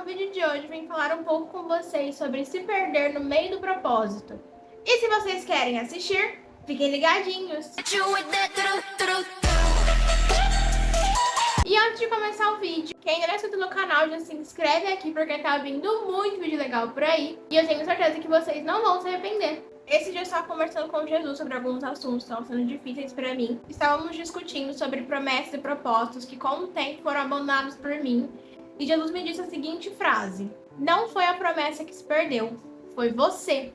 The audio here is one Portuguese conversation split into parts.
vídeo de hoje eu vim falar um pouco com vocês sobre se perder no meio do propósito. E se vocês querem assistir, fiquem ligadinhos! E antes de começar o vídeo, quem ainda não é inscrito no canal já se inscreve aqui porque tá vindo muito vídeo legal por aí. E eu tenho certeza que vocês não vão se arrepender. Esse dia eu estava conversando com Jesus sobre alguns assuntos que estavam sendo difíceis para mim. Estávamos discutindo sobre promessas e propósitos que com o tempo foram abandonados por mim. E Jesus me disse a seguinte frase: não foi a promessa que se perdeu, foi você.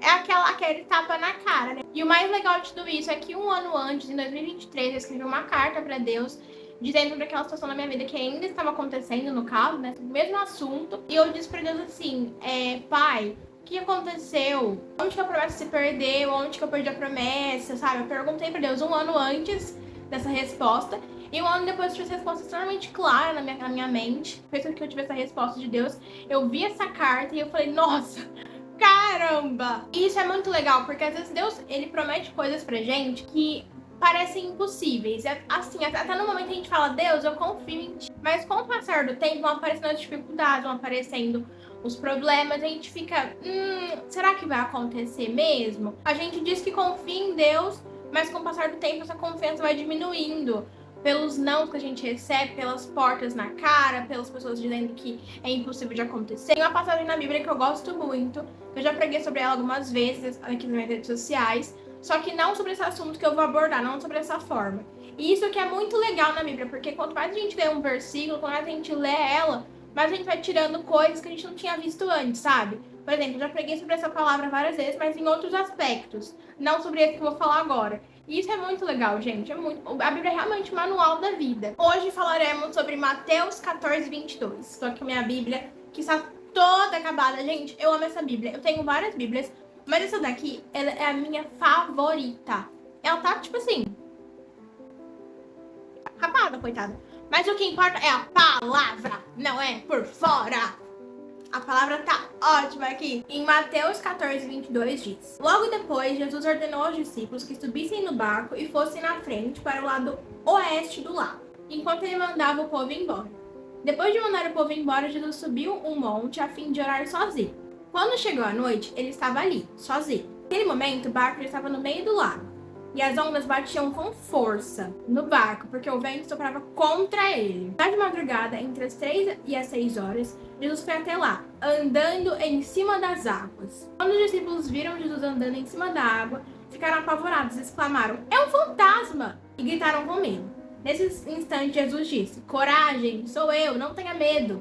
É aquele tapa na cara, né? E o mais legal de tudo isso é que um ano antes, em 2023, eu escrevi uma carta para Deus dizendo sobre aquela situação na minha vida que ainda estava acontecendo, no caso, né? O mesmo assunto. E eu disse para Deus assim, Pai, o que aconteceu? Onde que a promessa se perdeu? Onde que eu perdi a promessa, sabe? Eu perguntei para Deus um ano antes dessa resposta. E um ano depois eu tive essa resposta extremamente clara na minha mente. Depois que eu tive essa resposta de Deus, eu vi essa carta e eu falei, nossa, caramba! E isso é muito legal, porque às vezes Deus, ele promete coisas pra gente que parecem impossíveis. Assim, até no momento a gente fala, Deus, eu confio em ti. Mas com o passar do tempo vão aparecendo as dificuldades, vão aparecendo os problemas, a gente fica, será que vai acontecer mesmo? A gente diz que confia em Deus, mas com o passar do tempo essa confiança vai diminuindo. Pelos não que a gente recebe, pelas portas na cara, pelas pessoas dizendo que é impossível de acontecer. Tem uma passagem na Bíblia que eu gosto muito, que eu já preguei sobre ela algumas vezes aqui nas minhas redes sociais, só que não sobre esse assunto que eu vou abordar, não sobre essa forma. E isso que é muito legal na Bíblia, porque quanto mais a gente lê um versículo, quanto mais a gente lê ela, mais a gente vai tirando coisas que a gente não tinha visto antes, sabe? Por exemplo, eu já preguei sobre essa palavra várias vezes, mas em outros aspectos, não sobre esse que eu vou falar agora. E isso é muito legal, gente. A Bíblia é realmente o manual da vida. Hoje falaremos sobre Mateus 14, 22. Estou aqui com minha Bíblia, que está toda acabada. Gente, eu amo essa Bíblia. Eu tenho várias Bíblias, mas essa daqui, ela é a minha favorita. Ela tá, tipo assim, acabada, coitada. Mas o que importa é a palavra, não é por fora. A palavra tá ótima aqui. Em Mateus 14, 22 diz: logo depois, Jesus ordenou aos discípulos que subissem no barco e fossem na frente para o lado oeste do lago, enquanto ele mandava o povo embora. Depois de mandar o povo embora, Jesus subiu um monte a fim de orar sozinho. Quando chegou a noite, ele estava ali, sozinho. Naquele momento, o barco já estava no meio do lago, e as ondas batiam com força no barco, porque o vento soprava contra ele. Na de madrugada, entre as 3 e as 6 horas, Jesus foi até lá, andando em cima das águas. Quando os discípulos viram Jesus andando em cima da água, ficaram apavorados e exclamaram, é um fantasma! E gritaram com medo. Nesse instante, Jesus disse, coragem, sou eu, não tenha medo.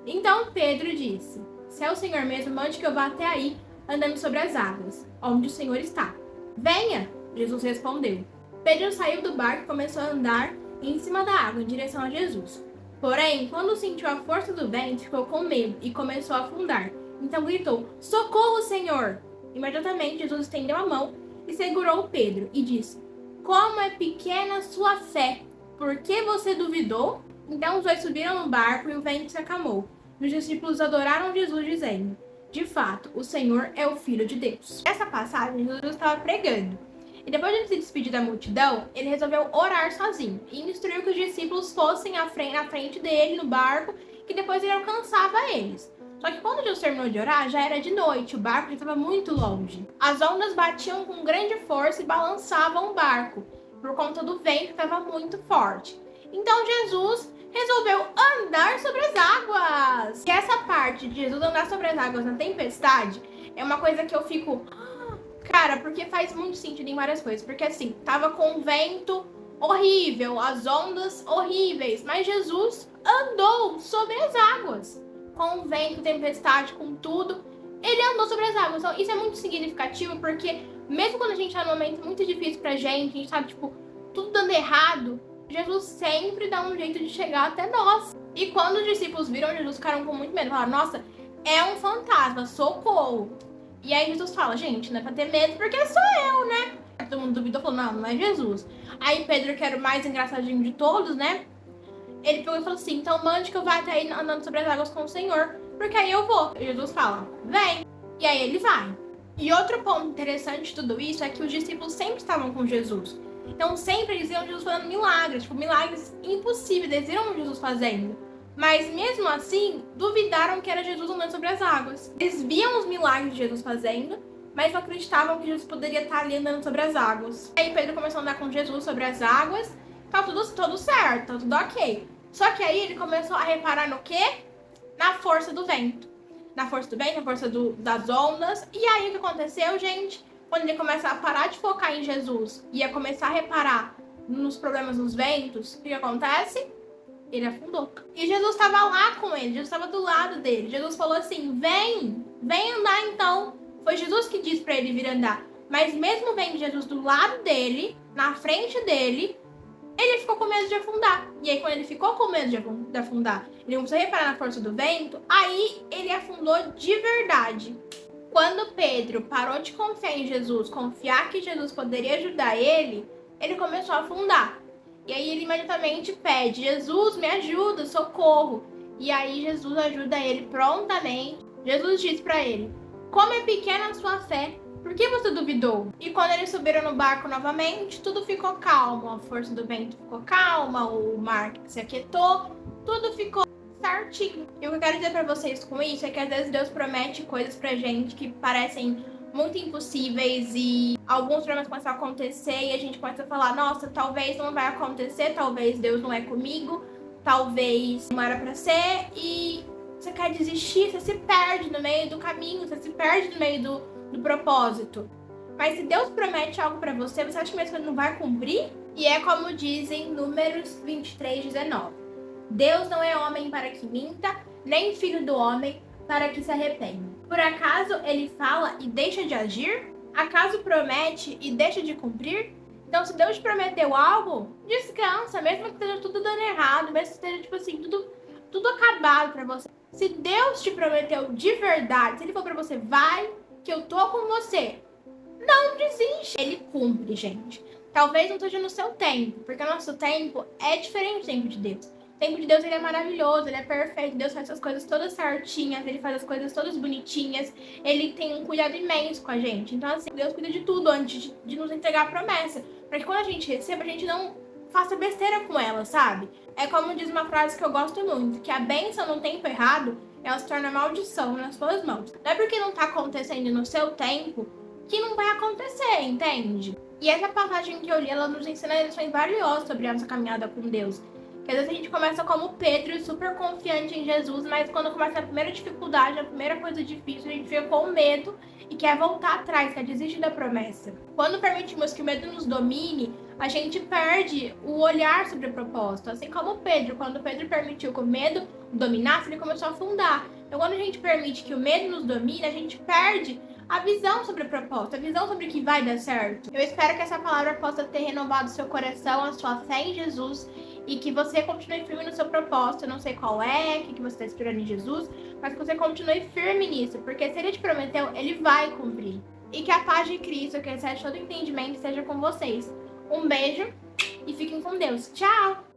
Então Pedro disse, se é o Senhor mesmo, mande que eu vá até aí, andando sobre as águas, onde o Senhor está. Venha! Jesus respondeu. Pedro saiu do barco e começou a andar em cima da água, em direção a Jesus. Porém, quando sentiu a força do vento, ficou com medo e começou a afundar. Então gritou, socorro, Senhor! Imediatamente, Jesus estendeu a mão e segurou Pedro e disse, como é pequena sua fé! Por que você duvidou? Então os dois subiram no barco e o vento se acalmou. Os discípulos adoraram Jesus, dizendo, de fato, o Senhor é o Filho de Deus. Nessa passagem, Jesus estava pregando. E depois de se despedir da multidão, ele resolveu orar sozinho e instruiu que os discípulos fossem na frente dele no barco, que depois ele alcançava eles. Só que quando Jesus terminou de orar, já era de noite, o barco já estava muito longe. As ondas batiam com grande força e balançavam o barco, por conta do vento que estava muito forte. Então Jesus resolveu andar sobre as águas. E essa parte de Jesus andar sobre as águas na tempestade é uma coisa que eu fico... Cara, porque faz muito sentido em várias coisas. Porque assim, tava com um vento horrível, as ondas horríveis. Mas Jesus andou sobre as águas. Com o vento, tempestade, com tudo. Ele andou sobre as águas. Então isso é muito significativo porque mesmo quando a gente tá num momento muito difícil pra gente, a gente tá, tipo, tudo dando errado, Jesus sempre dá um jeito de chegar até nós. E quando os discípulos viram Jesus, ficaram com muito medo. Falaram, nossa, é um fantasma, socorro. E aí Jesus fala, gente, não é pra ter medo porque sou eu, né? Todo mundo duvidou, falou, não é Jesus. Aí Pedro, que era o mais engraçadinho de todos, né? Ele pegou e falou assim, então mande que eu vá até aí andando sobre as águas com o Senhor, porque aí eu vou. E Jesus fala, vem. E aí ele vai. E outro ponto interessante de tudo isso é que os discípulos sempre estavam com Jesus. Então sempre eles viam Jesus fazendo milagres, tipo, milagres impossíveis, eles viram Jesus fazendo. Mas mesmo assim, duvidaram que era Jesus andando sobre as águas. Eles viam os milagres de Jesus fazendo, mas não acreditavam que Jesus poderia estar ali andando sobre as águas. Aí Pedro começou a andar com Jesus sobre as águas, tá tudo certo, tá tudo ok. Só que aí ele começou a reparar no quê? Na força do vento. Na força do vento, na força das ondas. E aí o que aconteceu, gente? Quando ele começa a parar de focar em Jesus e a começar a reparar nos problemas dos ventos, o que acontece? Ele afundou. E Jesus estava lá com ele, Jesus estava do lado dele. Jesus falou assim: vem andar então. Foi Jesus que disse para ele vir andar. Mas mesmo vendo Jesus do lado dele, na frente dele, ele ficou com medo de afundar. E aí quando ele ficou com medo de afundar, ele começou a reparar na força do vento, aí ele afundou de verdade. Quando Pedro parou de confiar em Jesus, confiar que Jesus poderia ajudar ele começou a afundar. E aí ele imediatamente pede: Jesus, me ajuda, socorro. E aí Jesus ajuda ele prontamente. Jesus diz para ele: como é pequena a sua fé, por que você duvidou? E quando eles subiram no barco novamente, tudo ficou calmo. A força do vento ficou calma, o mar se aquietou, tudo ficou certinho. E o que eu quero dizer para vocês com isso é que às vezes Deus promete coisas pra gente que parecem muito impossíveis e alguns problemas começam a acontecer e a gente começa a falar: nossa, talvez não vai acontecer, talvez Deus não é comigo, talvez não era pra ser, e você quer desistir, você se perde no meio do caminho, você se perde no meio do propósito. Mas se Deus promete algo pra você, você acha mesmo que ele não vai cumprir? E é como dizem Números 23:19. Deus não é homem para que minta, nem filho do homem para que se arrependa. Por acaso ele fala e deixa de agir? Acaso promete e deixa de cumprir? Então, se Deus te prometeu algo, descansa, mesmo que esteja tudo dando errado, mesmo que esteja, tipo assim, tudo acabado pra você. Se Deus te prometeu de verdade, se ele for pra você, vai, que eu tô com você. Não desiste. Ele cumpre, gente. Talvez não esteja no seu tempo, porque o nosso tempo é diferente do tempo de Deus. O tempo de Deus, ele é maravilhoso, ele é perfeito. Deus faz as coisas todas certinhas, ele faz as coisas todas bonitinhas. Ele tem um cuidado imenso com a gente. Então, assim, Deus cuida de tudo antes de nos entregar a promessa. Para que quando a gente receba, a gente não faça besteira com ela, sabe? É como diz uma frase que eu gosto muito, que a bênção no tempo errado, ela se torna maldição nas suas mãos. Não é porque não tá acontecendo no seu tempo que não vai acontecer, entende? E essa passagem que eu li, ela nos ensina lições valiosas sobre a nossa caminhada com Deus. Que às vezes a gente começa como Pedro, super confiante em Jesus, mas quando começa a primeira dificuldade, a primeira coisa difícil, a gente fica com medo e quer voltar atrás, quer desistir da promessa. Quando permitimos que o medo nos domine, a gente perde o olhar sobre o propósito. Assim como Pedro, quando Pedro permitiu que o medo o dominasse, ele começou a afundar. Então quando a gente permite que o medo nos domine, a gente perde a visão sobre o propósito, a visão sobre o que vai dar certo. Eu espero que essa palavra possa ter renovado seu coração, a sua fé em Jesus, e que você continue firme no seu propósito. Eu não sei qual é, o que você está esperando em Jesus, mas que você continue firme nisso, porque se ele te prometeu, ele vai cumprir. E que a paz de Cristo, que excede todo entendimento, esteja com vocês. Um beijo e fiquem com Deus. Tchau!